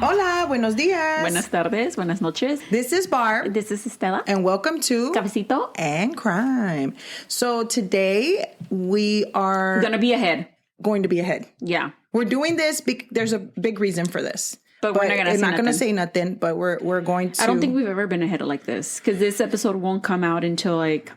Hola, buenos días. Buenas tardes, buenas noches. This is Barb. This is Estela. And welcome to Cafecito. And Crime. So today we are Going to be ahead. Yeah. We're doing this there's a big reason for this. But we're not going to say nothing, but we're going to. I don't think we've ever been ahead like this because this episode won't come out until like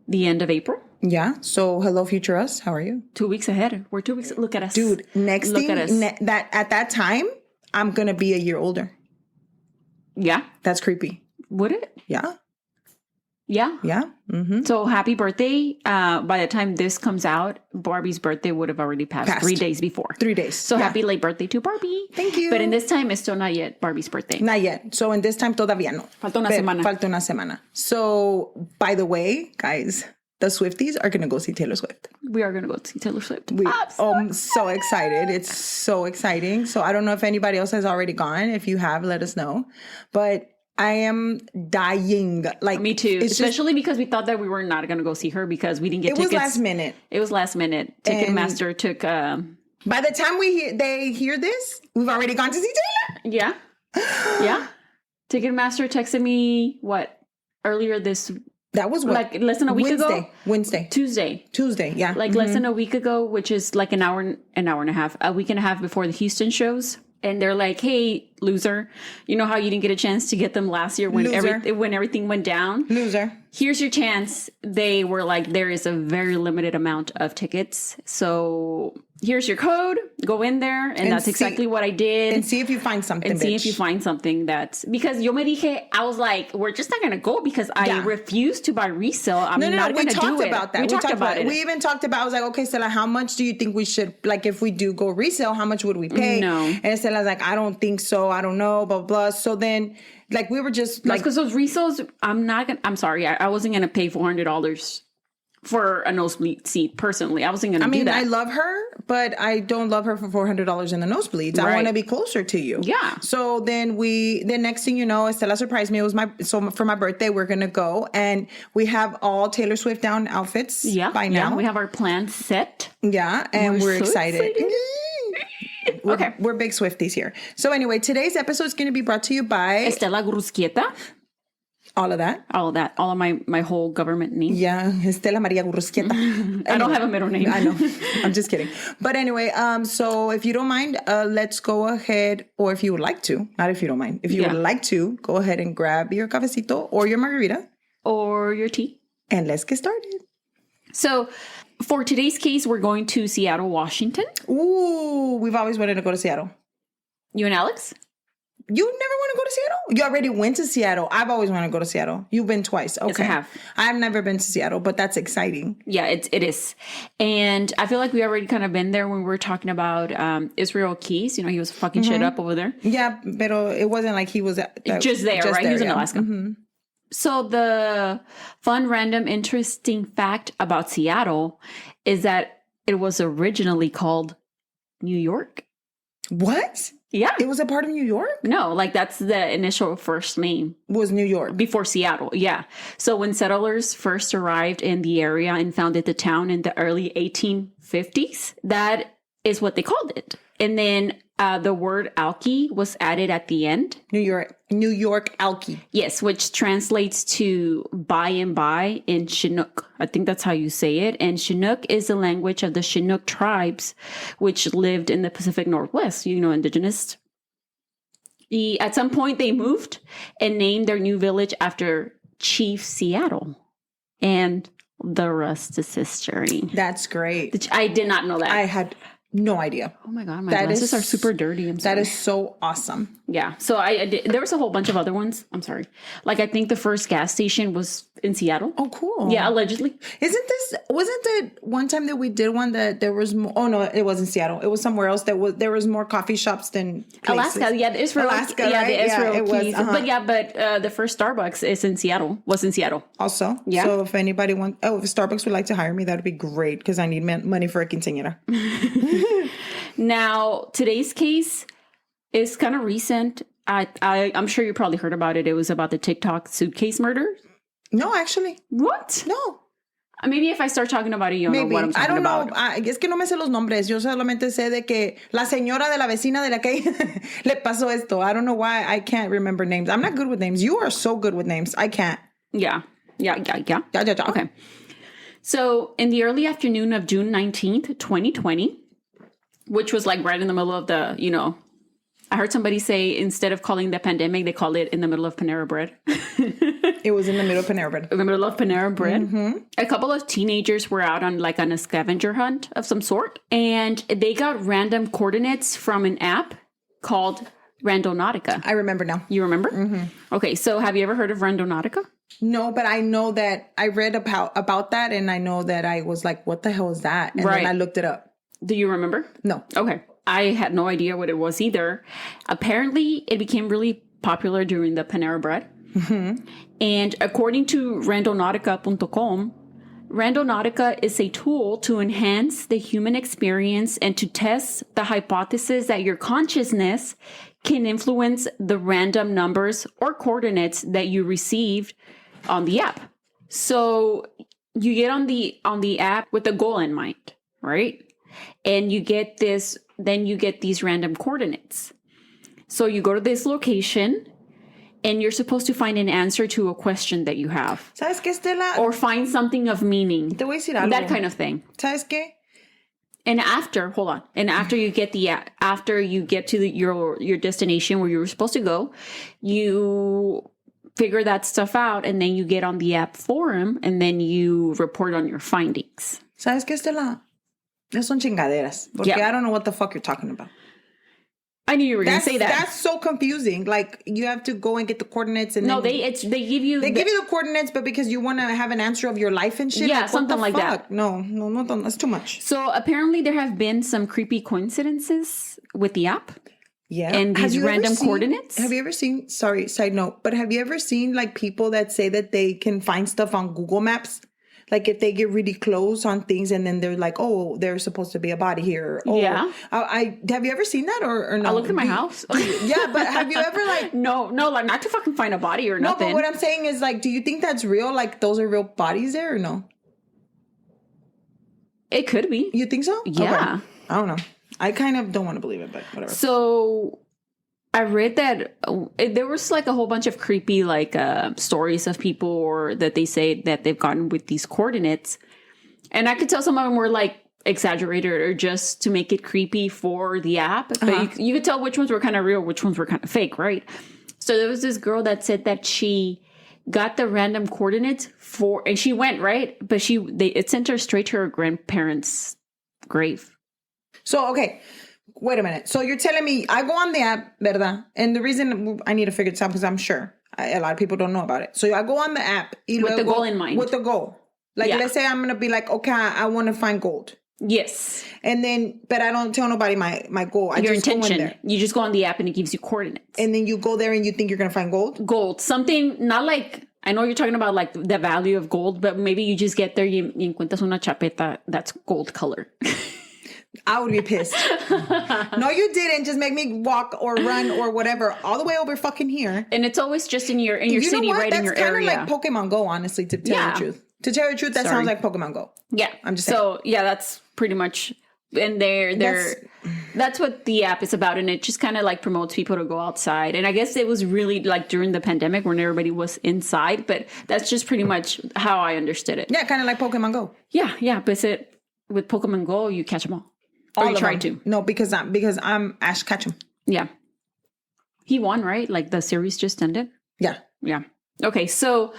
the end of April. Yeah. So hello, future us. How are you? 2 weeks ahead. We're 2 weeks. Look at us. Dude, that at that time, I'm going to be a year older. Yeah. That's creepy. Would it? Yeah. Yeah. Yeah. Mm-hmm. So happy birthday. By the time this comes out, Barbie's birthday would have already passed 3 days before. 3 days. So happy late birthday to Barbie. Thank you. But in this time, it's still not yet Barbie's birthday. Not yet. So in this time, todavía no. Falta una semana. So, by the way, guys, the Swifties are going to go see Taylor Swift. We are going to go see Taylor Swift. I'm so excited. It's so exciting. So I don't know if anybody else has already gone. If you have, let us know. But I am dying. Like me too. Especially because we thought that we were not going to go see her because we didn't get tickets. It was last minute. It was last minute. Ticketmaster took. By the time they hear this, we've already gone to see Taylor. Yeah, yeah. Ticketmaster texted me earlier this. That was like less than a week ago. Tuesday. Yeah. Like less than a week ago, which is like an hour and a half, a week and a half before the Houston shows. And they're like, hey, loser, you know how you didn't get a chance to get them last year when everything went down? Loser. Here's your chance. They were like, there is a very limited amount of tickets. So here's your code. Go in there. And that's exactly what I did. And see if you find something, see if you find something that's... Because yo me dije, I was like, we're just not going to go because I refuse to buy resale. I'm not going to do it. We talked about it. We even talked about, I was like, okay, Stella, how much do you think we should... Like, if we do go resale, how much would we pay? No. And Stella's like, I don't think so. I don't know, blah, blah. So then... Like, we were just like... Because those resales, I'm sorry. I wasn't going to pay $400 for a nosebleed seat, personally. I wasn't going to do that. I love her, but I don't love her for $400 in the nosebleeds. Right. I want to be closer to you. Yeah. So then the next thing you know, Estela surprised me. It was for my birthday, we're going to go. And we have all Taylor Swift down outfits by now. Yeah, we have our plans set. Yeah, and we're so excited. Okay. We're big Swifties here. So anyway, today's episode is going to be brought to you by... Estela Gurusquieta. All of that. All of my whole government name. Yeah, Estela Maria Gurusquieta. Anyway, I don't have a middle name. I know. I'm just kidding. But anyway, so if you don't mind, let's go ahead, or if you would like to, not if you don't mind, if you would like to, go ahead and grab your cafecito or your margarita. Or your tea. And let's get started. So... For today's case, we're going to Seattle, Washington. Ooh, we've always wanted to go to Seattle. You and Alex? You never want to go to Seattle? You already went to Seattle. I've always wanted to go to Seattle. You've been twice. Okay. Yes, I have. I've never been to Seattle, but that's exciting. Yeah, it is. And I feel like we already kind of been there when we were talking about Israel Keys. You know, he was fucking shit up over there. Yeah, but it wasn't like he was... just there, right? He was in Alaska. Mm-hmm. So the fun, random, interesting fact about Seattle is that it was originally called New York. What? Yeah. It was a part of New York? No, like that's the initial first name. Was New York. Before Seattle, yeah. So when settlers first arrived in the area and founded the town in the early 1850s, that is what they called it. And then the word alki was added at the end. New York alki. Yes, which translates to by and by in Chinook. I think that's how you say it. And Chinook is the language of the Chinook tribes, which lived in the Pacific Northwest, indigenous. At some point, they moved and named their new village after Chief Seattle. And the rest is history. That's great. I did not know that. I had... no idea. Oh my God, my glasses are super dirty. I'm sorry. That is so awesome. Yeah. So I did, there was a whole bunch of other ones. I'm sorry. Like I think the first gas station was in Seattle. Oh, cool. Yeah, allegedly. Wasn't the one time that we did one that there was more, oh no, it wasn't Seattle. It was somewhere else there was more coffee shops than places. Alaska. Yeah, the Israel. Alaska, yeah, right? the Israel it Keys. was, But the first Starbucks was in Seattle. Also. Yeah. So if anybody if Starbucks would like to hire me, that would be great because I need money for a quinceañera. Now, today's case is kind of recent. I'm sure you probably heard about it. It was about the TikTok suitcase murder. No, actually. What? No. Maybe if I start talking about it, you'll know what I'm talking about. I don't know. Es que no me sé los nombres. Yo solamente sé de que la señora de la vecina de la calle le pasó esto. I don't know why I can't remember names. I'm not good with names. You are so good with names. I can't. Yeah. Yeah. Okay. So in the early afternoon of June 19th, 2020, which was like right in the middle of the, I heard somebody say instead of calling the pandemic, they called it in the middle of Panera Bread. It was in the middle of Panera Bread. In the middle of Panera Bread. Mm-hmm. A couple of teenagers were out on a scavenger hunt of some sort. And they got random coordinates from an app called Randonautica. I remember now. You remember? Mm-hmm. Okay, so have you ever heard of Randonautica? No, but I know that I read about that, and I know that I was like, what the hell is that? And then I looked it up. Do you remember? No. Okay. I had no idea what it was either. Apparently, it became really popular during the Panera Bread. Mm-hmm. And according to randonautica.com, Randonautica is a tool to enhance the human experience and to test the hypothesis that your consciousness can influence the random numbers or coordinates that you received on the app. So you get on the app with a goal in mind, right? And you get these random coordinates. So you go to this location and you're supposed to find an answer to a question that you have. ¿Sabes qué, Estela? Or find something of meaning. Te voy a decir algo. That kind of thing. ¿Sabes qué? And after you get to your destination where you were supposed to go, you figure that stuff out, and then you get on the app forum, and then you report on your findings. ¿Sabes qué, Estela? Esas son chingaderas. Porque I don't know what the fuck you're talking about. I knew you were going to say that. That's so confusing. Like, you have to go and get the coordinates, and no, they give you the coordinates, but because you want to have an answer of your life and shit. Yeah, like, something like fuck? that. No, that's too much. So apparently there have been some creepy coincidences with the app. Yeah, and these random coordinates. Have you ever seen? Sorry, side note, but have you ever seen like people that say that they can find stuff on Google Maps? Like if they get really close on things and then they're like, oh, there's supposed to be a body here. Oh, yeah. I have you ever seen that or no? I looked at my house. Yeah, but have you ever like... No, like not to fucking find a body or nothing. No, but what I'm saying is like, do you think that's real? Like those are real bodies there or no? It could be. You think so? Yeah. Okay. I don't know. I kind of don't want to believe it, but whatever. So... I read that there was like a whole bunch of creepy like stories of people or that they say that they've gotten with these coordinates. And I could tell some of them were like exaggerated or just to make it creepy for the app. But you could tell which ones were kind of real, which ones were kind of fake, right? So there was this girl that said that she got the random coordinates and she went, right? But it sent her straight to her grandparents' grave. So, okay. Wait a minute. So you're telling me I go on the app, ¿verdad? And the reason I need to figure this out because I'm sure a lot of people don't know about it. So I go on the app. With the goal in mind. With the goal. Like, let's say I'm going to be like, okay, I want to find gold. Yes. And then, but I don't tell nobody my goal. Your intention. You just go on the app and it gives you coordinates. And then you go there and you think you're going to find gold? Gold. Something, not like, I know you're talking about like the value of gold, but maybe you just get there y encuentras una chapeta that's gold color. I would be pissed. No, you didn't. Just make me walk or run or whatever all the way over fucking here. And it's always just in your city, right in your area. That's kind of like Pokemon Go, honestly, to tell you the truth. To tell you the truth, that sounds like Pokemon Go. Yeah. I'm just saying. So, yeah, that's pretty much... And that's what the app is about. And it just kind of like promotes people to go outside. And I guess it was really like during the pandemic when everybody was inside. But that's just pretty much how I understood it. Yeah, kind of like Pokemon Go. Yeah. But with Pokemon Go, you catch them all. Or you try to. No, because I'm Ash Ketchum. Yeah. He won, right? Like the series just ended? Yeah. Yeah. Okay, so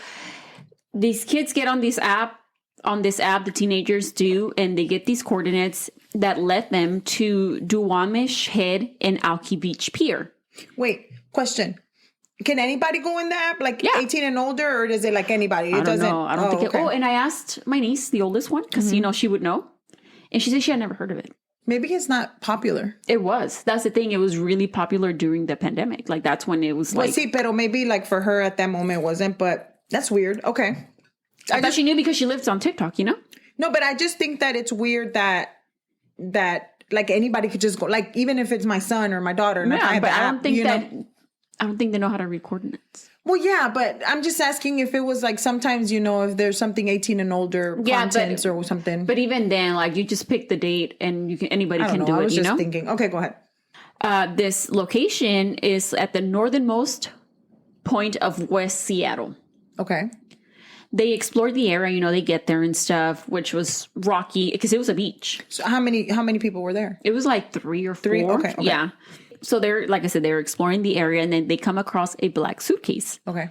these kids get on this app, the teenagers do, and they get these coordinates that led them to Duwamish Head and Alki Beach Pier. Wait, question. Can anybody go in the app? Like 18 and older, or does it like anybody? I don't know. I don't think it... Oh, and I asked my niece, the oldest one, because, she would know. And she said she had never heard of it. Maybe it's not popular. It was. That's the thing. It was really popular during the pandemic. Like, that's when it was like... Well, pero maybe like for her at that moment it wasn't, but that's weird. Okay. I thought she knew because she lives on TikTok, No, but I just think that it's weird that like anybody could just go, like even if it's my son or my daughter. And I don't think that... I don't think they know how to read coordinates. Well, yeah, but I'm just asking if it was like sometimes, if there's something 18 and older contents or something. But even then, like you just pick the date and anybody can do it, I was just thinking. Okay, go ahead. This location is at the northernmost point of West Seattle. Okay. They explored the area, they get there and stuff, which was rocky because it was a beach. So how many people were there? It was like 3 or 4. Three? Okay. Yeah. So they're, like I said, they're exploring the area and then they come across a black suitcase. Okay.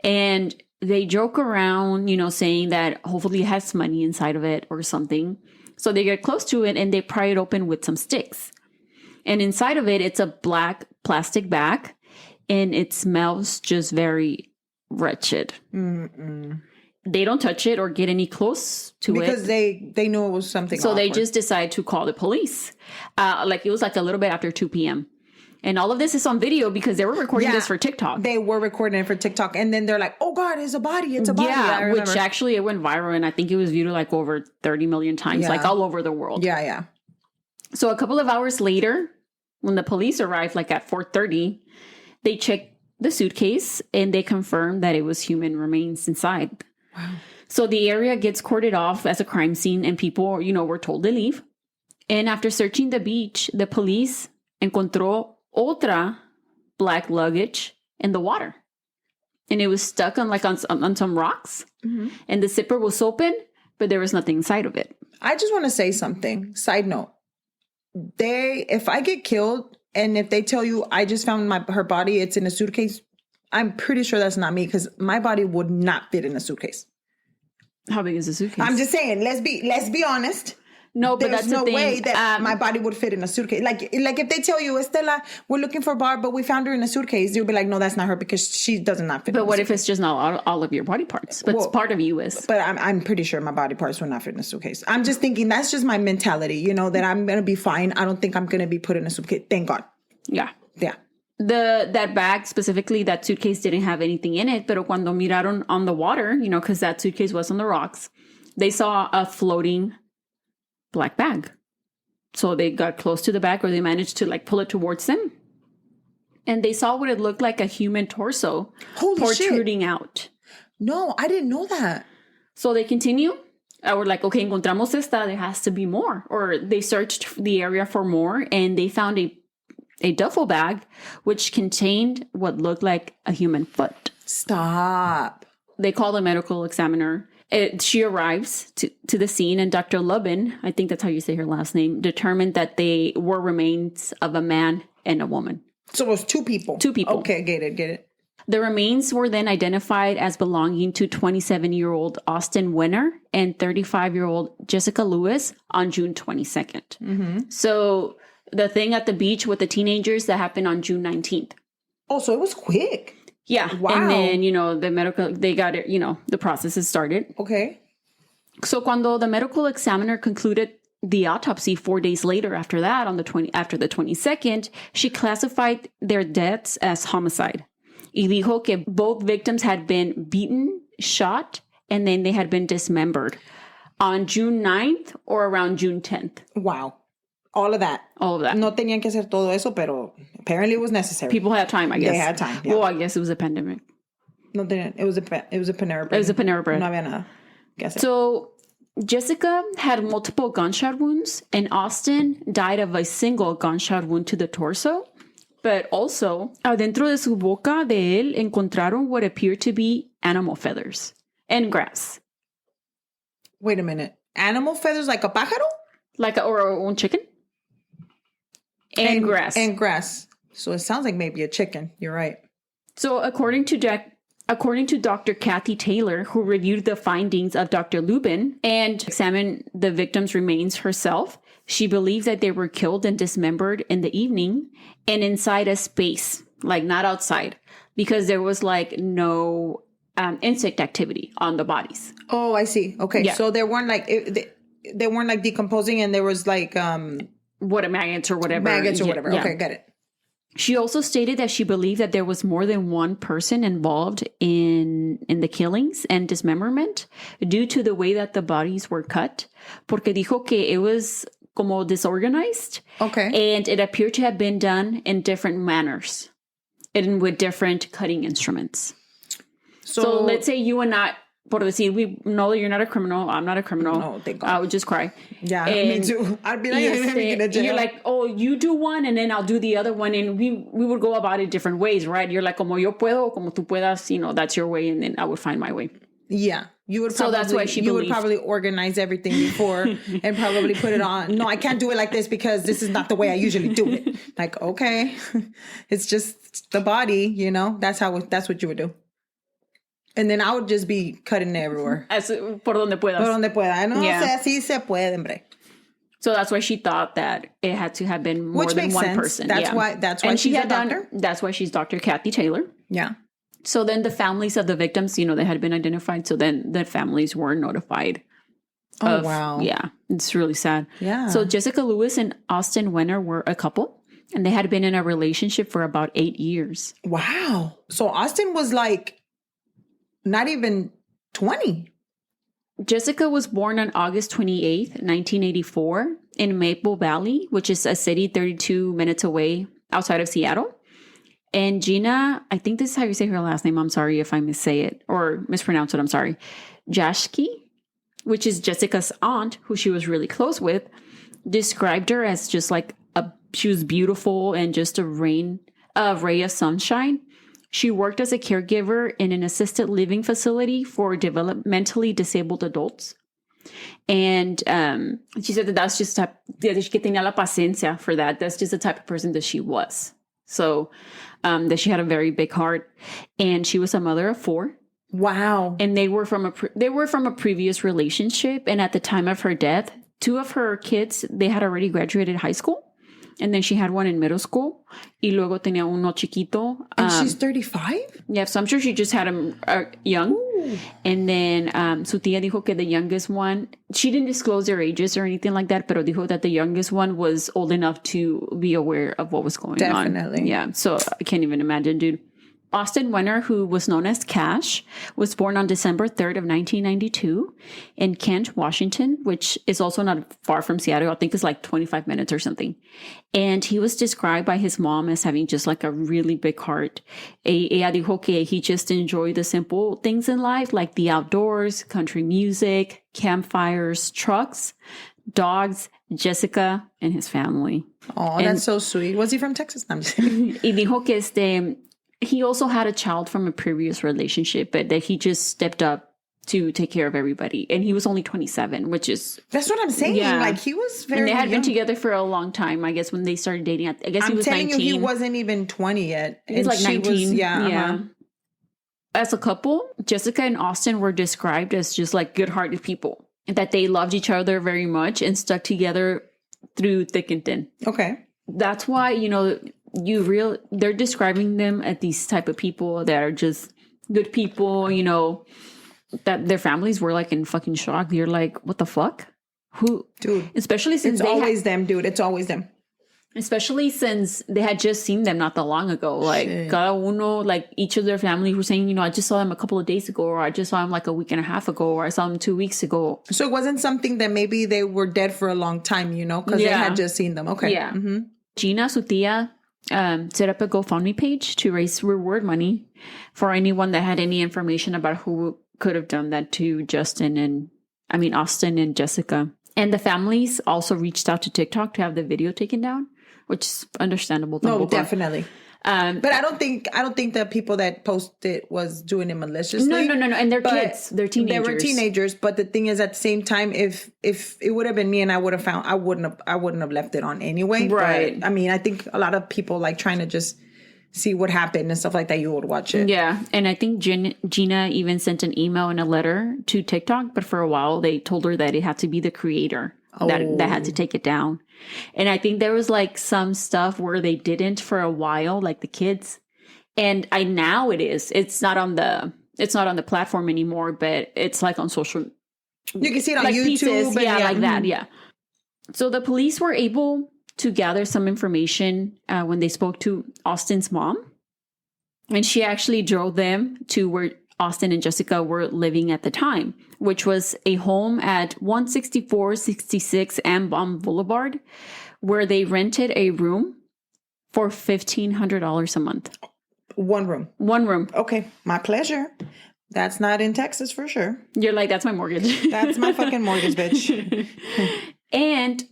And they joke around, saying that hopefully it has money inside of it or something. So they get close to it and they pry it open with some sticks. And inside of it, it's a black plastic bag and it smells just very wretched. Mm-mm. They don't touch it or get any close to because it. Because they knew it was something So awkward. they just decide to call the police. It was like a little bit after 2 p.m. And all of this is on video because they were recording this for TikTok. They were recording it for TikTok. And then they're like, oh, God, it's a body. It's a body. Yeah, which actually it went viral. And I think it was viewed like over 30 million times, like all over the world. Yeah, yeah. So a couple of hours later, when the police arrived, like at 4:30, they checked the suitcase and they confirmed that it was human remains inside. Wow. So the area gets cordoned off as a crime scene and people, were told to leave. And after searching the beach, the police encontró otra black luggage in the water. And it was stuck on some rocks. Mm-hmm. And the zipper was open, but there was nothing inside of it. I just want to say something. Side note. If I get killed and if they tell you I just found her body, it's in a suitcase, I'm pretty sure that's not me because my body would not fit in a suitcase. How big is the suitcase? I'm just saying, let's be honest. No, but there's that's no the thing. way that my body would fit in a suitcase. Like if they tell you, Estela, we're looking for Barb, but we found her in a suitcase, you'll be like, no, that's not her because she does not fit. But what if it's just not all of your body parts? But part of you is. But I'm pretty sure my body parts will not fit in a suitcase. I'm just thinking that's just my mentality, that I'm gonna be fine. I don't think I'm gonna be put in a suitcase. Thank God. Yeah. Yeah. That bag specifically, that suitcase didn't have anything in it. Pero cuando miraron on the water, because that suitcase was on the rocks, they saw a floating black bag. So they got close to the bag, or they managed to pull it towards them. And they saw what it looked like a human torso protruding out. No, I didn't know that. So they continue. We're like, okay, encontramos esta, there has to be more. Or they searched the area for more and they found a duffel bag which contained what looked like a human foot. Stop. They call the medical examiner. She arrives to the scene, and Dr. Lubin, I think that's how you say her last name, determined that they were remains of a man and a woman. So it was 2 people. 2 people. Okay, get it. The remains were then identified as belonging to 27-year-old Austin Wenner and 35-year-old Jessica Lewis on June 22nd. Mm-hmm. So the thing at the beach with the teenagers, that happened on June 19th. Oh, so it was quick. Yeah. Wow. And then, the medical, they got it, the process has started. Okay. So cuando the medical examiner concluded the autopsy 4 days later after that, after the 22nd, she classified their deaths as homicide. Y dijo que both victims had been beaten, shot, and then they had been dismembered on June 9th or around June 10th. Wow. All of that. No tenían que hacer todo eso, pero apparently it was necessary. People had time, I guess. They had time, yeah. Well, I guess it was a pandemic. No tenían. It was a Panera Bread. It was a Panera Bread. No había nada. So Jessica had multiple gunshot wounds, and Austin died of a single gunshot wound to the torso. But also, adentro de su boca de él encontraron what appeared to be animal feathers and grass. Wait a minute. Animal feathers like a pájaro? Or un chicken? And grass. And grass. So it sounds like maybe a chicken. You're right. So according to Dr. Kathy Taylor, who reviewed the findings of Dr. Lubin and examined the victims' remains herself, she believes that they were killed and dismembered in the evening and inside a space, not outside, because there was no insect activity on the bodies. Oh, I see. Okay. Yeah. So they weren't they weren't decomposing, and there was maggots or whatever. Maggots or whatever. Yeah. Okay, got it. She also stated that she believed that there was more than one person involved in the killings and dismemberment due to the way that the bodies were cut. Porque dijo que it was como disorganized. Okay. And it appeared to have been done in different manners. and with different cutting instruments. So let's say you and I, por decir, we know that you're not a criminal. I'm not a criminal. No, thank God. I would just cry. Yeah, And me too. I'd be like, you're like, oh, you do one and then I'll do the other one. And we would go about it different ways, right? You're like, como yo puedo, como tú puedas, that's your way. And then I would find my way. Yeah. You would probably, so that's why you would probably organize everything before and probably put it on. No, I can't do it like this because this is not the way I usually do it. Like, okay, it's just the body, that's what you would do. And then I would just be cutting everywhere. Por donde puedas. Por donde pueda. No, Yeah. así se puede, hombre. So that's why she thought that it had to have been more than one person. That's why she's a doctor. That's why she's Dr. Kathy Taylor. Yeah. So then the families of the victims, they had been identified. So then the families were notified. Oh, wow. Yeah. It's really sad. Yeah. So Jessica Lewis and Austin Wenner were a couple, and they had been in a relationship for about 8 years. Wow. So Austin was like not even 20. Jessica was born on August 28th, 1984 in Maple Valley, which is a city 32 minutes away outside of Seattle. And Gina, I think this is how you say her last name. I'm sorry if I missay it or mispronounce it. I'm sorry. Jashki, which is Jessica's aunt, who she was really close with, described her as just like she was beautiful and just a ray of sunshine. She worked as a caregiver in an assisted living facility for developmentally disabled adults. And she said that's just que tenía la paciencia for that. That's just the type of person that she was. So that she had a very big heart, and she was a mother of 4. Wow. And they were from a previous relationship. And at the time of her death, 2 of her kids, they had already graduated high school. And then she had one in middle school. Y luego tenía uno chiquito. And she's 35? Yeah, so I'm sure she just had him young. Ooh. And then su tía dijo que the youngest one, she didn't disclose their ages or anything like that, pero dijo that the youngest one was old enough to be aware of what was going on. Definitely. Yeah, so I can't even imagine, dude. Austin Wenner, who was known as Cash, was born on December 3rd of 1992 in Kent, Washington, which is also not far from Seattle. I think it's like 25 minutes or something. And he was described by his mom as having just like a really big heart. Ella dijo que he just enjoyed the simple things in life, like the outdoors, country music, campfires, trucks, dogs, Jessica, and his family. Oh, that's so sweet. Was he from Texas? I'm just kidding. Y dijo que he also had a child from a previous relationship, but that he just stepped up to take care of everybody. And he was only 27, which is... That's what I'm saying. Yeah. Like, he was very And they had young. been together for a long time, I guess, when they started dating. I guess he was 19. I'm telling you, he wasn't even 20 yet. He's like 19. Yeah. Uh-huh. As a couple, Jessica and Austin were described as just like good-hearted people. And that they loved each other very much and stuck together through thick and thin. Okay. That's why, they're describing them as these type of people that are just good people, that their families were like in fucking shock. You're like, what the fuck? Who? Dude. Especially since it's always them, dude. It's always them. Especially since they had just seen them not that long ago. Like, cada uno, like each of their family were saying, I just saw them a couple of days ago, or I just saw them like a week and a half ago, or I saw them 2 weeks ago. So it wasn't something that maybe they were dead for a long time, because they had just seen them. Okay. Yeah. Mm-hmm. Gina, su tía, set up a GoFundMe page to raise reward money for anyone that had any information about who could have done that to Austin and Jessica. And the families also reached out to TikTok to have the video taken down, which is understandable. No, definitely. But I don't think the people that posted was doing it maliciously. No. And they're kids. They're teenagers. They were teenagers. But the thing is, at the same time, if it would have been me and I wouldn't have left it on anyway. Right. But, I think a lot of people like trying to just see what happened and stuff like that. You would watch it. Yeah. And I think Gina even sent an email and a letter to TikTok. But for a while, they told her that it had to be the creator that had to take it down. And I think there was like some stuff where they didn't for a while, like the kids. And now it is. It's not on the platform anymore, but it's like on social. You can see it on like YouTube. Pieces, like that. Yeah. So the police were able to gather some information when they spoke to Austin's mom. And she actually drove them to where Austin and Jessica were living at the time, which was a home at 16466 Ambom Boulevard, where they rented a room for $1,500 a month. One room. One room. Okay, my pleasure. That's not in Texas for sure. You're like, that's my mortgage. That's my fucking mortgage, bitch. And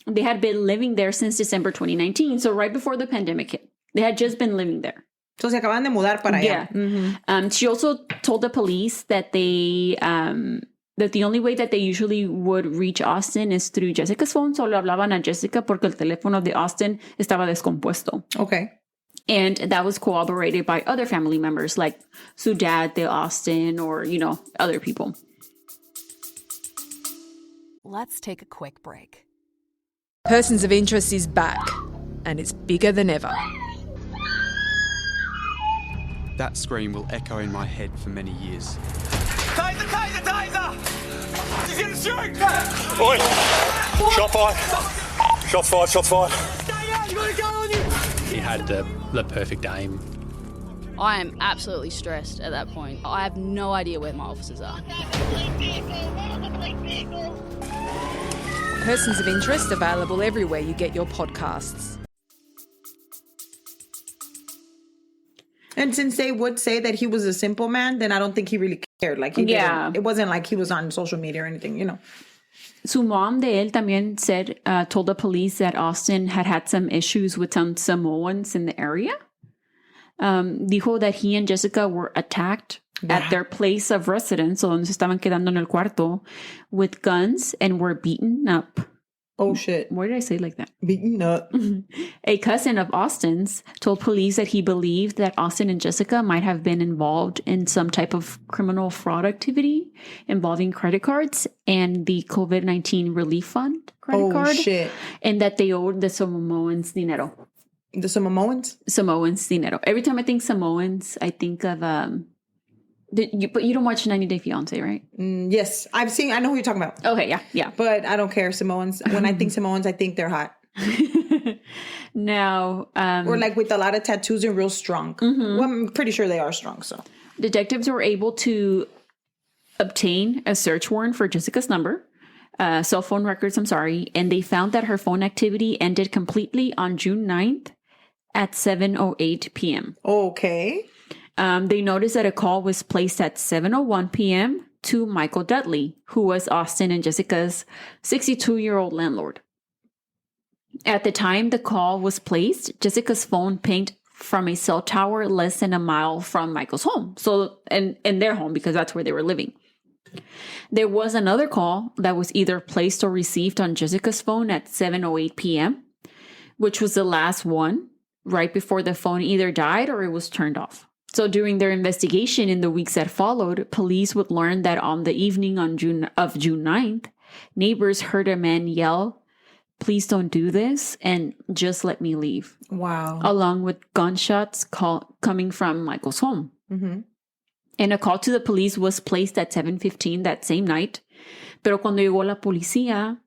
they had been living there since December 2019. So right before the pandemic hit. They had just been living there. So se acaban de mudar para allá. Yeah. Mm-hmm. She also told the police that they that the only way that they usually would reach Austin is through Jessica's phone. So le hablaban a Jessica porque el teléfono de Austin estaba descompuesto. Okay. And that was corroborated by other family members like su dad de Austin or, you know, other people. Let's take a quick break. Persons of Interest is back, and it's bigger than ever. That scream will echo in my head for many years. Taser, taser, taser! He's gonna shoot! Oi! Shot fired! Shots fired, shots fired. Stay out, you gotta go on you! He had the perfect aim. I am absolutely stressed at that point. I have no idea where my officers are. Persons of Interest available everywhere you get your podcasts. And since they would say that he was a simple man, then I don't think he really cared. Like, he didn't. It wasn't like he was on social media or anything, you know. Su mom de él también said, told the police that Austin had some issues with some Samoans in the area. Dijo that he and Jessica were attacked at their place of residence, o donde se estaban quedando en el cuarto, with guns and were beaten up. Oh, shit. Why did I say it like that? Beaten up. A cousin of Austin's told police that he believed that Austin and Jessica might have been involved in some type of criminal fraud activity involving credit cards and the COVID-19 relief fund credit card. Oh, shit. And that they owed the Samoans dinero. The Samoans? Samoans dinero. Every time I think Samoans, I think of... but you don't watch 90 Day Fiancé, right? Yes. I know who you're talking about. Okay, yeah. But I don't care. Samoans. When I think Samoans, I think they're hot. Now... or like with a lot of tattoos and real strong. Well, I'm pretty sure they are strong, so... Detectives were able to obtain a search warrant for Jessica's number, cell phone records, and they found that her phone activity ended completely on June 9th at 7:08 p.m. Okay. They noticed that a call was placed at 7:01 p.m. to Michael Dudley, who was Austin and Jessica's 62-year-old landlord. At the time the call was placed, Jessica's phone pinged from a cell tower less than a mile from Michael's home. So, and their home, because that's where they were living. There was another call that was either placed or received on Jessica's phone at 7:08 p.m., which was the last one, right before the phone either died or it was turned off. So during their investigation in the weeks that followed, police would learn that on the evening on June 9th, neighbors heard a man yell, "Please don't do this," and "Just let me leave." Wow. Along with gunshots coming from Michael's home. Mm-hmm. And a call to the police was placed at 7:15 that same night. Pero cuando llegó la policía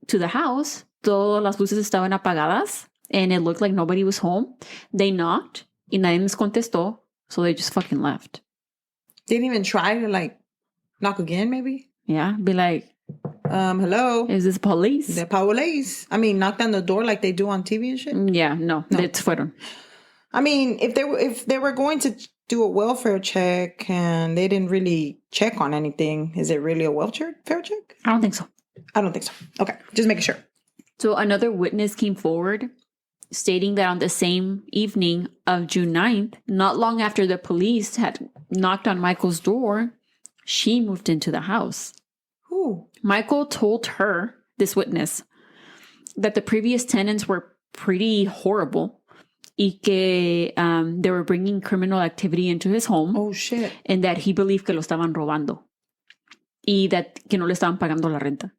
to the house, todas las luces estaban apagadas and it looked like nobody was home. They knocked y nadie les contestó, so they just fucking left. They didn't even try to like knock again, maybe? Yeah, be like, hello? Is this police? The police. I mean, knock down the door like they do on TV and shit? Yeah, no. It's fueron. I mean, if they were going to do a welfare check and they didn't really check on anything, is it really a welfare check? I don't think so. I don't think so. Okay, just making sure. So another witness came forward stating that on the same evening of June 9th, not long after the police had knocked on Michael's door, she moved into the house. Who? Michael told her, this witness, that the previous tenants were pretty horrible y que they were bringing criminal activity into his home. Oh, shit. And that he believed que lo estaban robando y that que no le estaban pagando la renta.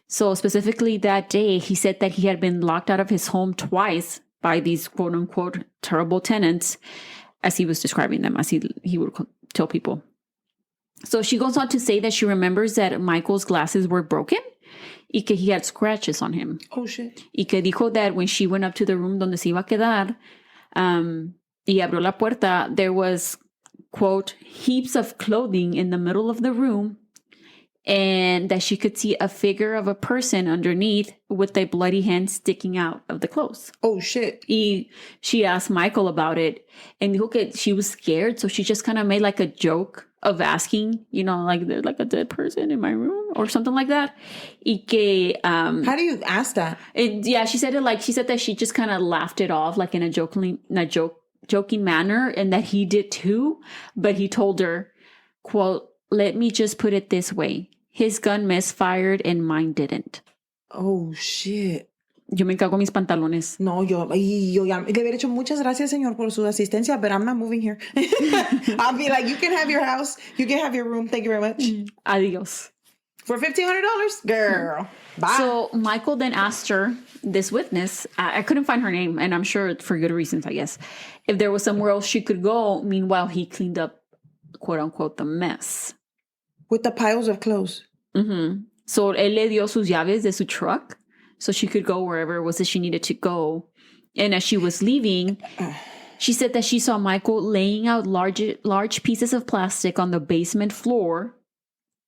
So specifically that day, he said that he had been locked out of his home twice by these quote-unquote terrible tenants, as he was describing them, as he would tell people. So she goes on to say that she remembers that Michael's glasses were broken y que he had scratches on him. Oh, shit. Y que dijo that when she went up to the room donde se iba a quedar y abrió la puerta, there was, quote, heaps of clothing in the middle of the room and that she could see a figure of a person underneath with a bloody hand sticking out of the clothes. Oh, shit. She asked Michael about it, and dijo que she was scared, so she just kind of made like a joke of asking, like there's like a dead person in my room or something like that. Y que, how do you ask that? She said it she said that she just kind of laughed it off, like in a joking manner, and that he did too. But he told her, quote, "Let me just put it this way. His gun misfired and mine didn't." Oh, shit. Yo me cago en mis pantalones. No, yo ya le hubiera dicho muchas gracias, señor, por su asistencia, but I'm not moving here. I'll be like, you can have your house. You can have your room. Thank you very much. Adios. For $1,500? Girl. Bye. So Michael then asked her, this witness, I couldn't find her name, and I'm sure for good reasons, I guess, if there was somewhere else she could go. Meanwhile, he cleaned up, quote unquote, the mess. With the piles of clothes. Mm-hmm. So él le dio sus llaves de su truck so she could go wherever it was that she needed to go. And as she was leaving, she said that she saw Michael laying out large pieces of plastic on the basement floor.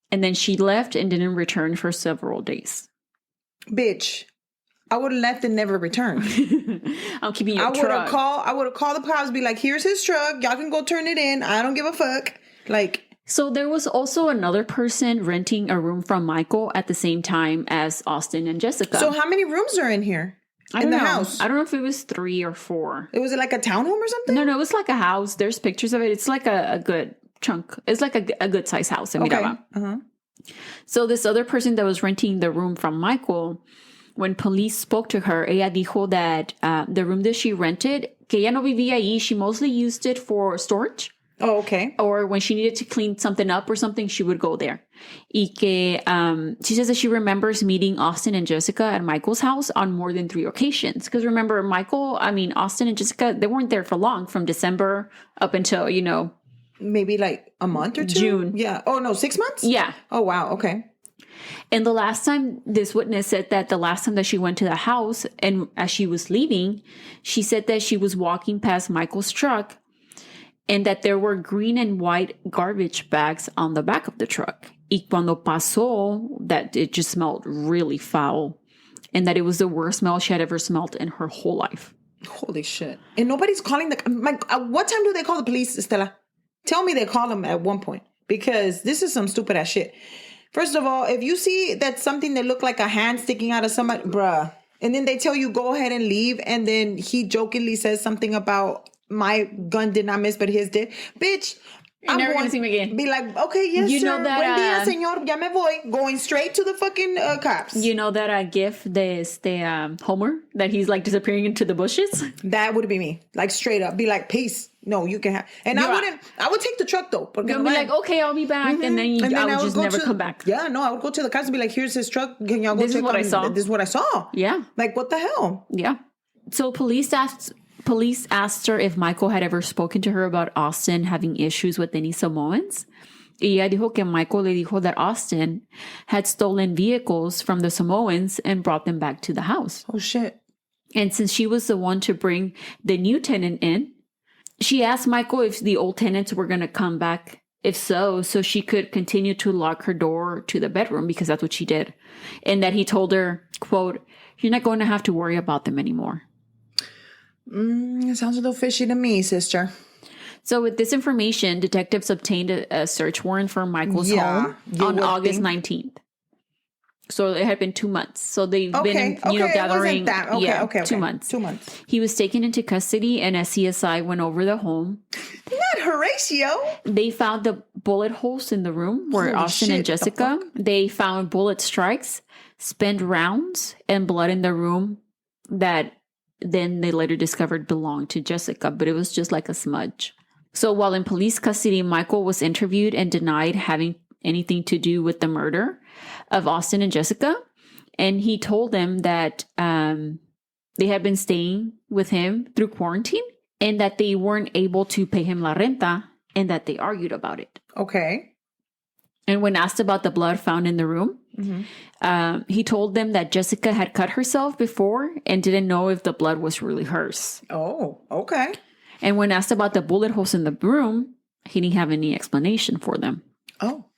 And then she left and didn't return for several days. Bitch, I would have left and never returned. I'm keeping your truck. I would have called the cops, be like, here's his truck. Y'all can go turn it in. I don't give a fuck. So there was also another person renting a room from Michael at the same time as Austin and Jessica. So how many rooms are in here? In the house? I don't know if it was 3 or 4. Was it like a townhome or something? No, it was like a house. There's pictures of it. It's like a good chunk. It's like a good size house. Okay. Uh-huh. So this other person that was renting the room from Michael, when police spoke to her, ella dijo that the room that she rented, que ella no vivía ahí, she mostly used it for storage. Oh, okay. Or when she needed to clean something up or something, she would go there. Y que she says that she remembers meeting Austin and Jessica at Michael's house on more than 3 occasions. Because remember, Austin and Jessica, they weren't there for long, from December up until, maybe like a month or 2? June. Yeah. Oh, no, 6 months? Yeah. Oh, wow. Okay. And the last time, this witness said that the last time that she went to the house, and as she was leaving, she said that she was walking past Michael's truck and that there were green and white garbage bags on the back of the truck. Y cuando pasó, that it just smelled really foul, and that it was the worst smell she had ever smelled in her whole life. Holy shit. And nobody's calling what time do they call the police, Estela? Tell me they call them at one point, because this is some stupid ass shit. First of all, if you see that something that looked like a hand sticking out of somebody, bruh, and then they tell you go ahead and leave, and then he jokingly says something about my gun did not miss, but his did. Bitch, You're never going to see him again. Be like, okay, yes, you sir. Know that, Buen día, señor. Ya me voy. Going straight to the fucking cops. You know that gif de Homer, that he's like disappearing into the bushes? That would be me. Like straight up. Be like, peace. No, you can have. And I would take the truck though. You'll be like, okay, I'll be back. Mm-hmm. And then I would just never come back. Yeah, no, I would go to the cops and be like, here's his truck. Can y'all go check? This is what I saw. This is what I saw. Yeah. Like, what the hell? Yeah. So police asked her if Michael had ever spoken to her about Austin having issues with any Samoans. Y ella dijo que Michael le dijo that Austin had stolen vehicles from the Samoans and brought them back to the house. Oh, shit. And since she was the one to bring the new tenant in, she asked Michael if the old tenants were going to come back. If so she could continue to lock her door to the bedroom, because that's what she did. And that he told her, quote, "You're not going to have to worry about them anymore." It sounds a little fishy to me, sister. So with this information, detectives obtained a search warrant for Michael's home on August 19th. So it had been 2 months. So they've been, gathering. Okay. 2 months. 2 months. He was taken into custody, and as CSI went over the home, not Horatio. They found the bullet holes in the room where Austin and Jessica. They found bullet strikes, spent rounds, and blood in the room that then they later discovered belonged to Jessica, but it was just like a smudge. So while in police custody, Michael was interviewed and denied having anything to do with the murder of Austin and Jessica. And he told them that they had been staying with him through quarantine and that they weren't able to pay him la renta and that they argued about it. Okay. And when asked about the blood found in the room, he told them that Jessica had cut herself before and didn't know if the blood was really hers. Oh, okay. And when asked about the bullet holes in the room, he didn't have any explanation for them. Oh,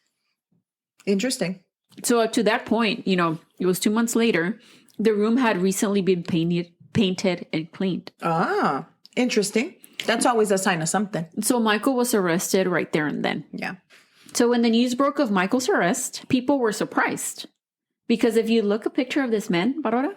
interesting. So up to that point, it was 2 months later, the room had recently been painted and cleaned. Ah, interesting. That's always a sign of something. So Michael was arrested right there and then. Yeah. So when the news broke of Michael's arrest, people were surprised. Because if you look a picture of this man, Barbara,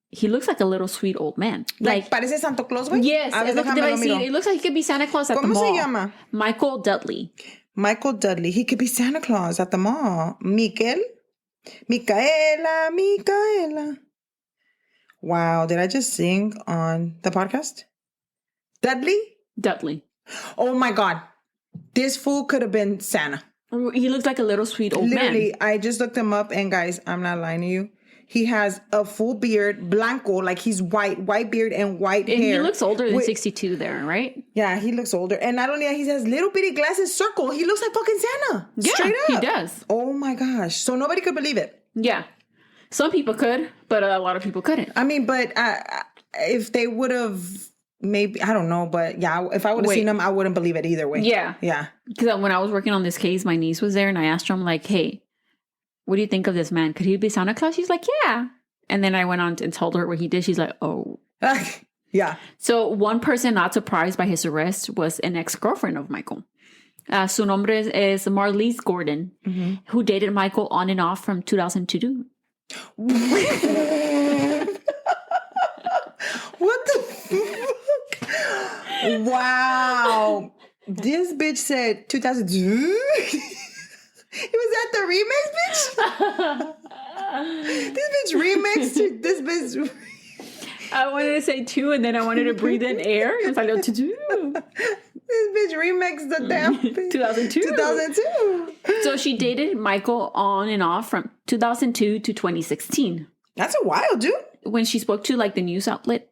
he looks like a little sweet old man. Like parece Santa Claus, güey? Yes. A ver, déjame lo miro. It looks like he could be Santa Claus at the ¿Cómo mall. se llama? Michael Dudley. Michael Dudley. He could be Santa Claus at the mall. Michaela. Wow. Did I just sing on the podcast? Dudley? Oh my God. This fool could have been Santa. He looks like a little sweet old man. Literally, I just looked him up, and guys, I'm not lying to you. He has a full beard, blanco, like he's white beard and white hair. And he looks older than 62 there, right? Yeah, he looks older. And not only that, he has little bitty glasses, circle. He looks like fucking Santa. Yeah, Straight up. he does. Oh my gosh. So nobody could believe it. Yeah. Some people could, but a lot of people couldn't. I mean, but if they would have, maybe, I don't know, but yeah, if I would have seen him, I wouldn't believe it either way. Yeah. Yeah. Because when I was working on this case, my niece was there and I asked her, I'm like, hey, what do you think of this man? Could he be Santa Claus? She's like, yeah. And then I went on and told her what he did. She's like, oh. Yeah. So one person not surprised by his arrest was an ex-girlfriend of Michael. Su nombre is Marlise Gordon, who dated Michael on and off from 2002. What the fuck? Wow. This bitch said 2002. It was at the remix, bitch? This bitch remixed this bitch. I wanted to say 2 and then I wanted to breathe in air. And I go to 2. This bitch remixed the damn 2002. 2002. So she dated Michael on and off from 2002 to 2016. That's a while, dude. When she spoke to the news outlets,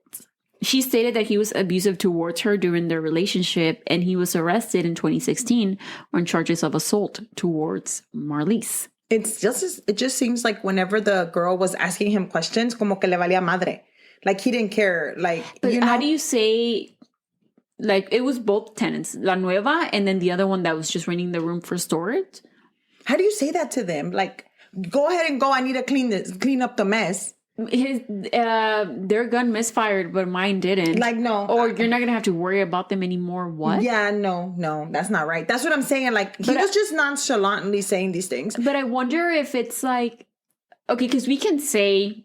she stated that he was abusive towards her during their relationship and he was arrested in 2016 on charges of assault towards Marlise. It just seems like whenever the girl was asking him questions, como que le valía madre. Like he didn't care. Like, but how do you say, it was both tenants, La Nueva and then the other one that was just renting the room for storage? How do you say that to them? Like, go ahead and go. I need to clean up the mess. Their gun misfired, but mine didn't. Like, no. Or you're not going to have to worry about them anymore. What? Yeah, no, that's not right. That's what I'm saying. Like, he was just nonchalantly saying these things. But I wonder if it's okay, because we can say,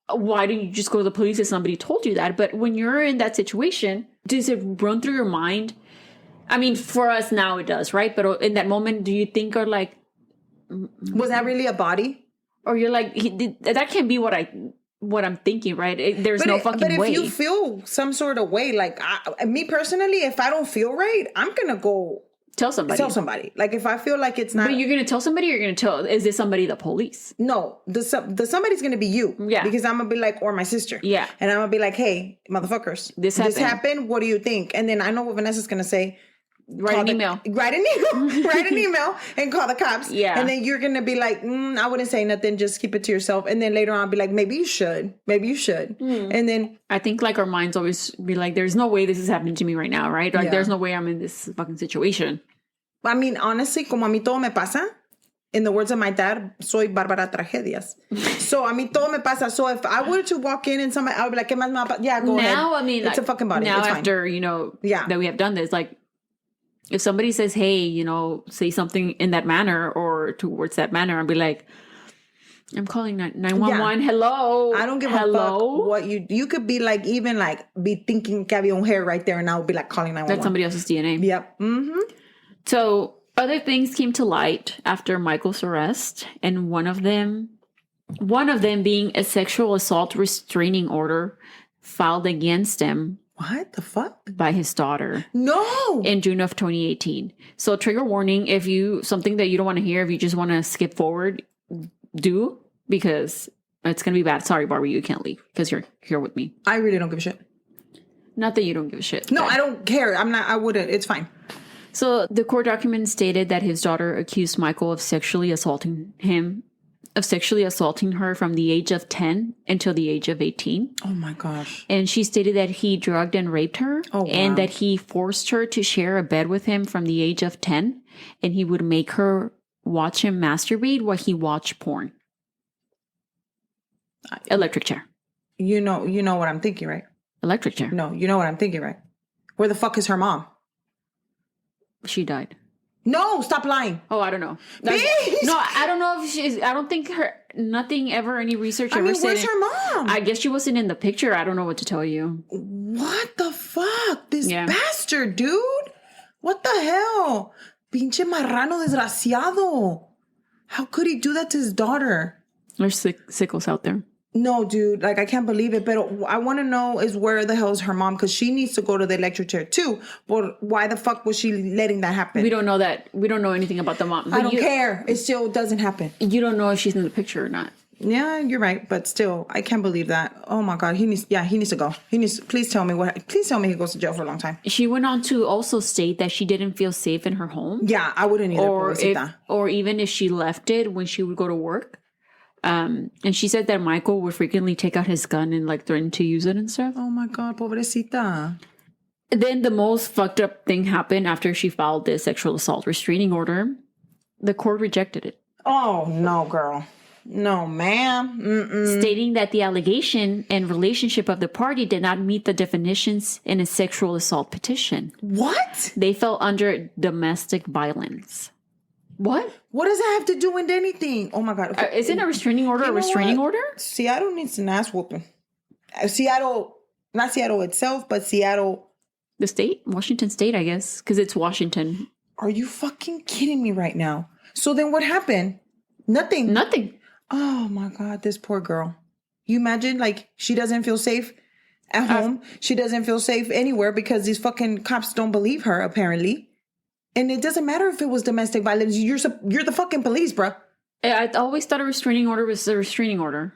why don't you just go to the police if somebody told you that? But when you're in that situation, does it run through your mind? I mean, for us now it does, right? But in that moment, do you think was that really a body? Or you're like, that can't be what I'm thinking, right? There's no fucking way. But if you feel some sort of way, like me personally, if I don't feel right, I'm gonna go tell somebody. Like if I feel like it's not. But you're gonna tell somebody. Or you're gonna tell. Is this somebody? The police? No, the somebody's gonna be you. Yeah. Because I'm gonna be like, or my sister. Yeah. And I'm gonna be like, hey, motherfuckers, this happened. What do you think? And then I know what Vanessa's gonna say. Write an email and call the cops. Yeah. And then you're going to be like, I wouldn't say nothing. Just keep it to yourself. And then later on, I'll be like, maybe you should. And then I think our minds always be like, there's no way this is happening to me right now, right? Like, there's no way I'm in this fucking situation. I mean, honestly, como a mí todo me pasa, in the words of my dad, soy Bárbara Tragedias. So, a mí todo me pasa. So, if I were to walk in and somebody, I would be like, ¿Qué más me va a pasar? Yeah, go ahead. Now, I mean, it's a fucking body. Now, it's after, that we have done this, if somebody says, hey, say something in that manner or towards that manner, I'll be like, I'm calling 911. Yeah. Hello. I don't give a fuck what you could be like, even be thinking que había un hair right there and I would be like calling 911. That's somebody else's DNA. Yep. Mm-hmm. So other things came to light after Michael's arrest, and one of them being a sexual assault restraining order filed against him. What the fuck? By his daughter. No! In June of 2018. So trigger warning, if something that you don't want to hear, if you just want to skip forward, do, because it's going to be bad. Sorry, Barbie, you can't leave because you're here with me. I really don't give a shit. Not that you don't give a shit. No, I don't care. I wouldn't. It's fine. So the court document stated that his daughter accused Michael of sexually assaulting her from the age of 10 until the age of 18. Oh my gosh. And she stated that he drugged and raped her. Oh, wow. And that he forced her to share a bed with him from the age of 10. And he would make her watch him masturbate while he watched porn. Electric chair. You know what I'm thinking, right? Electric chair. No, you know what I'm thinking, right? Where the fuck is her mom? She died. No, stop lying. Oh, I don't know. Bitch! No, I don't know if she's. I don't think nothing ever, any research I ever mean, said. where's her mom? I guess she wasn't in the picture. I don't know what to tell you. What the fuck? This Yeah. bastard, dude. What the hell? Pinche marrano desgraciado. How could he do that to his daughter? There's sickles out there. No, dude. Like, I can't believe it. But I want to know is where the hell is her mom? Because she needs to go to the electric chair too. But why the fuck was she letting that happen? We don't know that. We don't know anything about the mom. I don't care. It still doesn't happen. You don't know if she's in the picture or not. Yeah, you're right. But still, I can't believe that. Oh my God. He needs to go. Please tell me he goes to jail for a long time. She went on to also state that she didn't feel safe in her home. Yeah, I wouldn't either. Or even if she left it when she would go to work. And she said that Michael would frequently take out his gun and like threaten to use it and stuff. Oh my God, pobrecita. Then the most fucked up thing happened after she filed the sexual assault restraining order. The court rejected it. Oh, no, girl. No, ma'am. Mm-mm. Stating that the allegation and relationship of the party did not meet the definitions in a sexual assault petition. What? They fell under domestic violence. What? What does that have to do with anything? Oh my God. Isn't a restraining order a restraining order? Seattle needs an ass whooping. Seattle, not Seattle itself, but Seattle. The state? Washington State, I guess, because it's Washington. Are you fucking kidding me right now? So then what happened? Nothing. Oh my God, this poor girl. You imagine, like, she doesn't feel safe at home. She doesn't feel safe anywhere because these fucking cops don't believe her, apparently. And it doesn't matter if it was domestic violence. You're the fucking police, bro. I always thought a restraining order was a restraining order.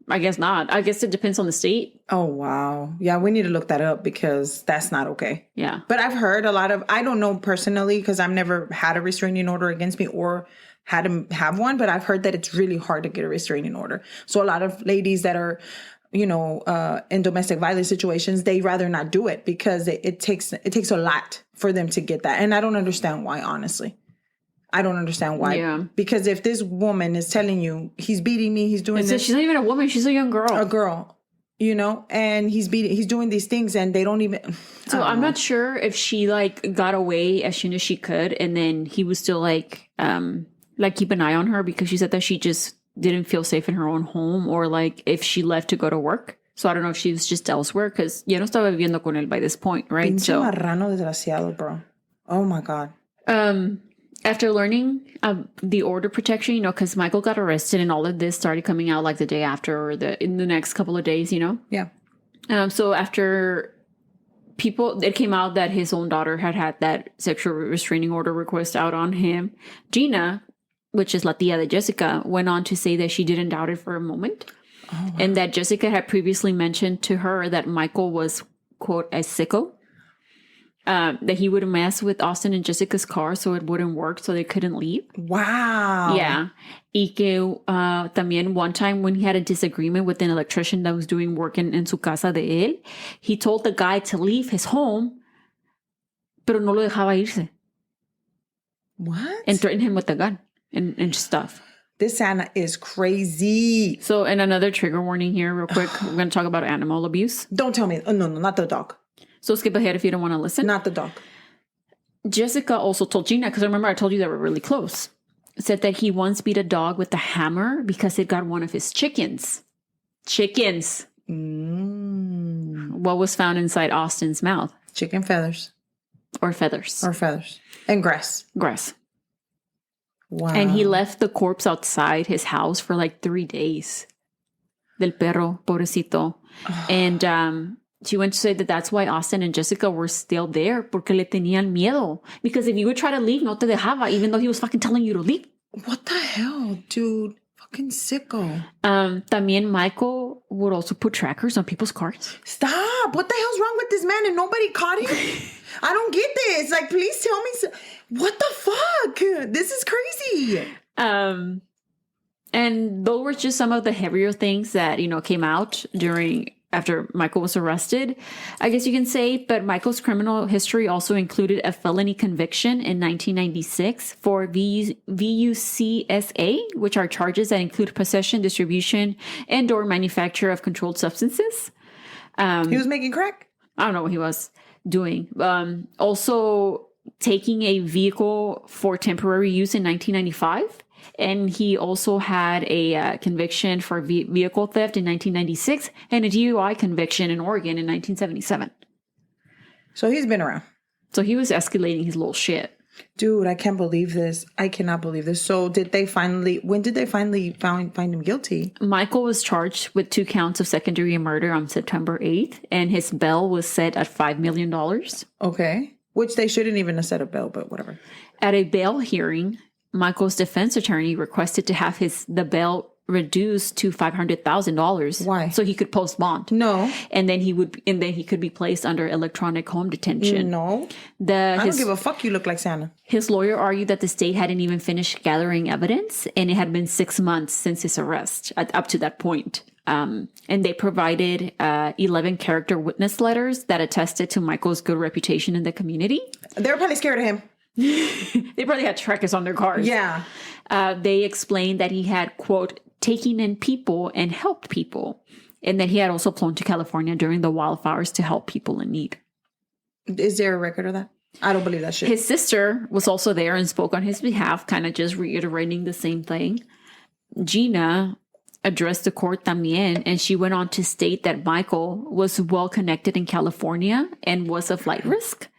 I guess not. I guess it depends on the state. Oh, wow. Yeah, we need to look that up because that's not okay. Yeah. But I've heard a lot of, I don't know personally because I've never had a restraining order against me or had to have one, but I've heard that it's really hard to get a restraining order. So a lot of ladies that are, in domestic violence situations, they rather not do it because it takes a lot for them to get that. And I don't understand why, honestly. I don't understand why. Yeah. Because if this woman is telling you he's beating me, he's doing this. She's not even a woman. She's a young girl. A girl, and he's doing these things and they don't even. So I'm not sure if she like got away as soon as she could. And then he was still like keep an eye on her because she said that she just didn't feel safe in her own home or like if she left to go to work. So I don't know if she was just elsewhere because ya no estaba viviendo con él by this point, right? Pinche marrano desgraciado, bro. Oh my God. After learning the order protection, because Michael got arrested and all of this started coming out like the day after or in the next couple of days, Yeah. So after it came out that his own daughter had that sexual restraining order request out on him. Gina, which is la tía de Jessica, went on to say that she didn't doubt it for a moment. Oh, wow. And that Jessica had previously mentioned to her that Michael was, quote, a sicko. That he would mess with Austin and Jessica's car so it wouldn't work, so they couldn't leave. Wow. Yeah. Y que también one time when he had a disagreement with an electrician that was doing work in su casa de él, he told the guy to leave his home, pero no lo dejaba irse. What? And threatened him with a gun and stuff. This Anna is crazy. So, and another trigger warning here real quick. We're going to talk about animal abuse. Don't tell me. Oh, no, not the dog. So skip ahead if you don't want to listen. Not the dog. Jessica also told Gina, because remember I told you they were really close, said that he once beat a dog with a hammer because it got one of his chickens. Chickens. What was found inside Austin's mouth? Chicken feathers. Or feathers. And grass. Grass. Wow. And he left the corpse outside his house for like 3 days. Del perro, pobrecito. And she went to say that that's why Austin and Jessica were still there, porque le tenían miedo. Because if you would try to leave, no te dejaba, even though he was fucking telling you to leave. What the hell, dude? Fucking sicko. También Michael would also put trackers on people's cars. Stop. What the hell's wrong with this man and nobody caught him? I don't get this. Like, please tell me. What the fuck? This is crazy. And those were just some of the heavier things that, came out during after Michael was arrested, I guess you can say. But Michael's criminal history also included a felony conviction in 1996 for VUCSA, which are charges that include possession, distribution, and or manufacture of controlled substances. He was making crack? I don't know what he was doing. Also taking a vehicle for temporary use in 1995. And he also had a conviction for vehicle theft in 1996 and a DUI conviction in Oregon in 1977. So he's been around. So he was escalating his little shit. Dude, I can't believe this. I cannot believe this. So when did they finally find him guilty? Michael was charged with 2 counts of second-degree murder on September 8th, and his bail was set at $5 million. Okay. Which they shouldn't even have set a bail, but whatever. At a bail hearing, Michael's defense attorney requested to have the bail reduced to $500,000. Why? So he could post bond. No. And then he could be placed under electronic home detention. No. I don't give a fuck. You look like Santa. His lawyer argued that the state hadn't even finished gathering evidence, and it had been 6 months since his arrest up to that point. And they provided 11 character witness letters that attested to Michael's good reputation in the community. They were probably scared of him. They probably had trackers on their cars. Yeah. They explained that he had, quote, taken in people and helped people, and that he had also flown to California during the wildfires to help people in need. Is there a record of that? I don't believe that shit. His sister was also there and spoke on his behalf, kind of just reiterating the same thing. Gina addressed the court también, and she went on to state that Michael was well connected in California and was a flight risk.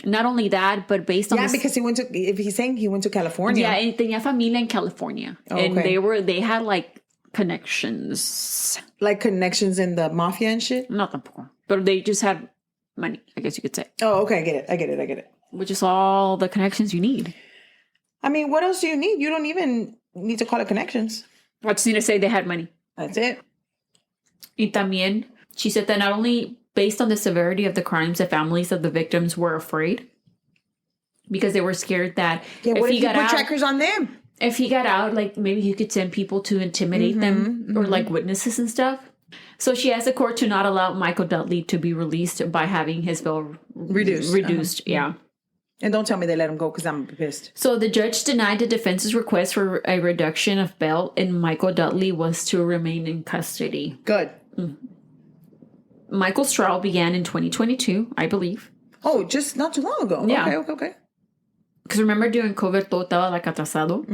Not only that, but based on because if he's saying he went to California. Yeah, and tenía familia in California. Oh, and okay. they had like connections. Like connections in the mafia and shit? Not tampoco. But they just had money, I guess you could say. Oh, okay, I get it. Which is all the connections you need. I mean, what else do you need? You don't even need to call it connections. I just need to say they had money. That's it. Y también, she said that not only based on the severity of the crimes, the families of the victims were afraid because they were scared that if he got out, trackers on them. If he got out, like maybe he could send people to intimidate them or like witnesses and stuff. So she asked the court to not allow Michael Dudley to be released by having his bail reduced. Yeah. And don't tell me they let him go because I'm pissed. So the judge denied the defense's request for a reduction of bail, and Michael Dudley was to remain in custody. Good. Michael's trial began in 2022, I believe. Oh, just not too long ago. Yeah. Okay. Because remember during COVID, todo estaba like atrasado.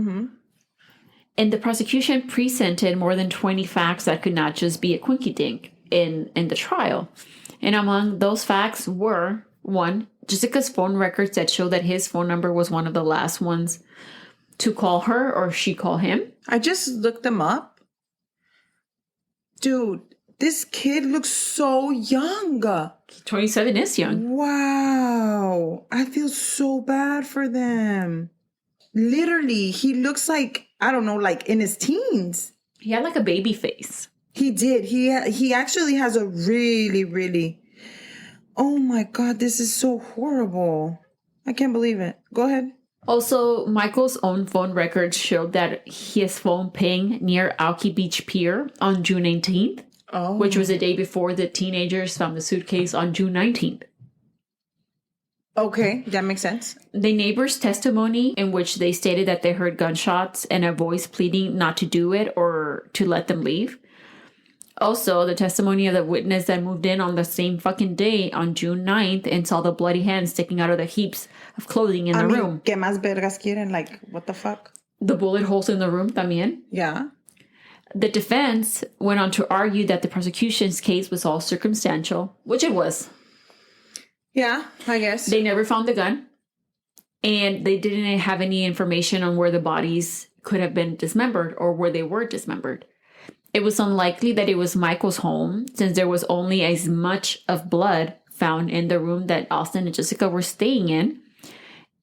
And the prosecution presented more than 20 facts that could not just be a quinky dink in the trial. And among those facts were, 1, Jessica's phone records that show that his phone number was one of the last ones to call her or she call him. I just looked them up. Dude, this kid looks so young. 27 is young. Wow. I feel so bad for them. Literally, he looks like, I don't know, like in his teens. He had like a baby face. He did. He actually has a really, really... Oh my God, this is so horrible. I can't believe it. Go ahead. Also, Michael's own phone records showed that his phone pinged near Alki Beach Pier on June 18th, which was the day before the teenagers found the suitcase on June 19th. Okay, that makes sense. The neighbor's testimony, in which they stated that they heard gunshots and a voice pleading not to do it or to let them leave. Also, the testimony of the witness that moved in on the same fucking day on June 9th and saw the bloody hands sticking out of the heaps of clothing in the room. ¿Qué más vergas quieren? Like, what the fuck? The bullet holes in the room también. Yeah. The defense went on to argue that the prosecution's case was all circumstantial, which it was. Yeah, I guess. They never found the gun, and they didn't have any information on where the bodies could have been dismembered or where they were dismembered. It was unlikely that it was Michael's home, since there was only as much of blood found in the room that Austin and Jessica were staying in,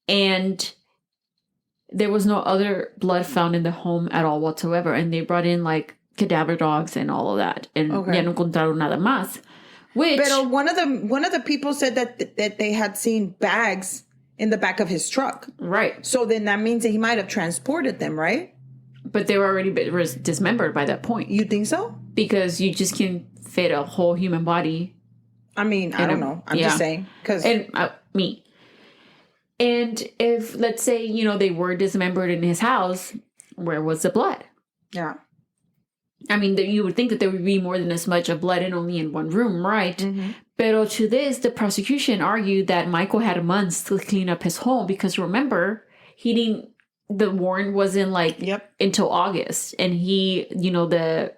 and there was no other blood found in the home at all whatsoever. And they brought in like cadaver dogs and all of that, and ya no encontraron nada más. Which, but one of the people said that they had seen bags in the back of his truck. Right. So then that means that he might have transported them, right? But they were already dismembered by that point. You think so? Because you just can fit a whole human body. I mean, I don't know. I'm just saying. And me. And if, let's say, you know, they were dismembered in his house, where was the blood? Yeah. I mean, you would think that there would be more than as much of blood and only in one room, right? But to this, the prosecution argued that Michael had months to clean up his home because remember, the warrant wasn't like until August. And he, you know, the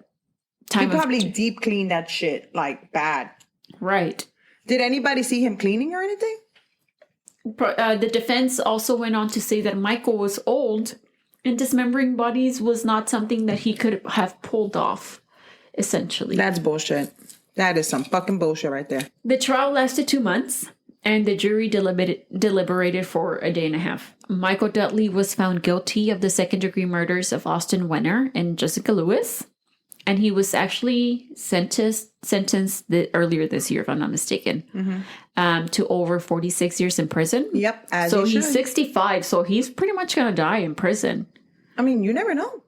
time he probably deep cleaned that shit like bad. Right. Did anybody see him cleaning or anything? The defense also went on to say that Michael was old and dismembering bodies was not something that he could have pulled off, essentially. That's bullshit. That is some fucking bullshit right there. The trial lasted 2 months, and the jury deliberated for a day and a half. Michael Dudley was found guilty of the second-degree murders of Austin Wenner and Jessica Lewis, and he was actually sentenced earlier this year, if I'm not mistaken, to over 46 years in prison. Yep. So he's 65, so he's pretty much going to die in prison. I mean, you never know.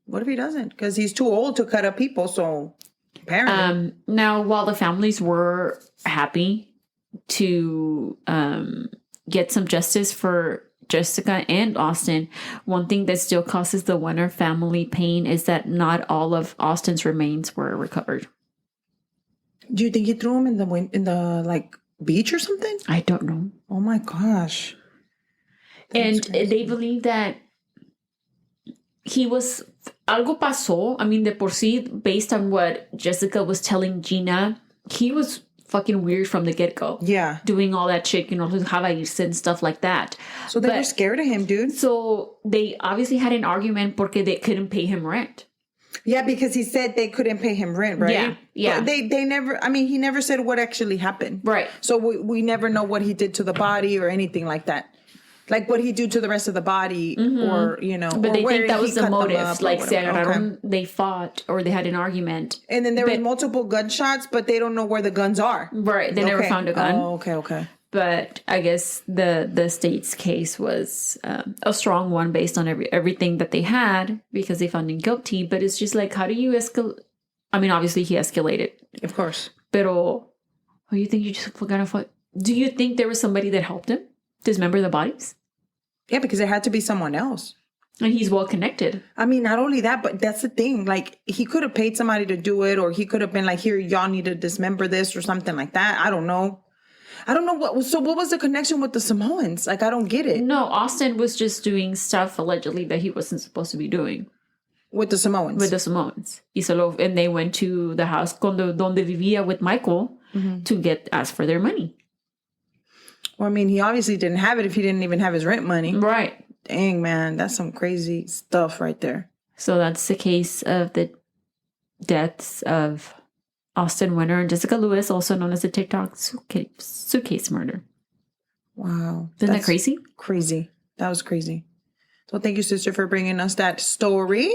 What if he doesn't? Because he's too old to cut up people, so apparently. Now, while the families were happy to get some justice for Jessica and Austin, one thing that still causes the Wenner family pain is that not all of Austin's remains were recovered. Do you think he threw him in the like beach or something? I don't know. Oh my gosh. And they believe that he was algo pasó. I mean, de por sí, based on what Jessica was telling Gina, he was fucking weird from the get-go. Yeah. Doing all that shit, you know, irse and stuff like that. So they were scared of him, dude. So they obviously had an argument porque they couldn't pay him rent. Yeah, because he said they couldn't pay him rent, right? Yeah, yeah. But they never, I mean, he never said what actually happened. Right. So we never know what he did to the body or anything like that. Like what he do to the rest of the body or, you know. But they think that was the motive. Like, se agarraron, Okay. they fought or they had an argument. And then there were multiple gunshots, but they don't know where the guns are. Right. They never found a gun. Oh, okay. But I guess the state's case was a strong one based on everything that they had because they found him guilty. But it's just like, how do you escalate? I mean, obviously he escalated. Of course. Pero, you think you just gonna fight? Do you think there was somebody that helped him dismember the bodies? Yeah, because there had to be someone else. And he's well connected. I mean, not only that, but that's the thing. Like, he could have paid somebody to do it, or he could have been like, here, y'all need to dismember this or something like that. I don't know. What was the connection with the Samoans? Like, I don't get it. No, Austin was just doing stuff allegedly that he wasn't supposed to be doing. With the Samoans? With the Samoans. And they went to the house donde vivía with Michael to ask for their money. Well, I mean, he obviously didn't have it if he didn't even have his rent money. Right. Dang, man. That's some crazy stuff right there. So that's the case of the deaths of Austin Wenner and Jessica Lewis, also known as the TikTok suitcase murder. Wow. Isn't that crazy? Crazy. That was crazy. So thank you, sister, for bringing us that story.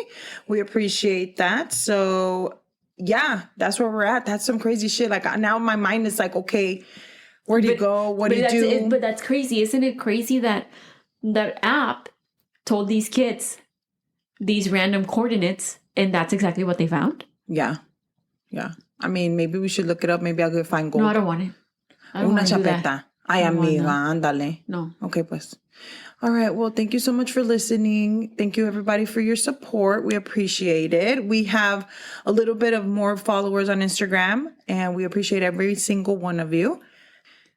We appreciate that. So, yeah, that's where we're at. That's some crazy shit. Like, now my mind is like, okay, where do you go? What do you do? But that's crazy. Isn't it crazy that that app told these kids these random coordinates and that's exactly what they found? Yeah. Yeah. I mean, maybe we should look it up. Maybe I'll go find gold. No, I don't want it. I don't Una want to do chapeta. that. Ay, amiga, ándale. No. Okay, pues. All right. Well, thank you so much for listening. Thank you, everybody, for your support. We appreciate it. We have a little bit of more followers on Instagram, and we appreciate every single one of you.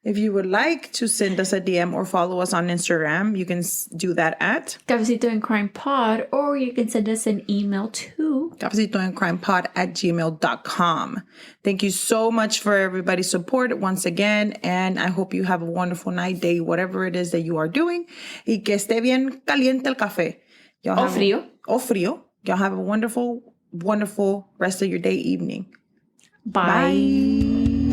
If you would like to send us a DM or follow us on Instagram, you can do that at Cafecito and Crime Pod, or you can send us an email to cafecitoandcrimepod@gmail.com. Thank you so much for everybody's support once again, and I hope you have a wonderful night, day, whatever it is that you are doing. Y que esté bien caliente el café. O frío. O frío. Y'all have a wonderful, wonderful rest of your day, evening. Bye.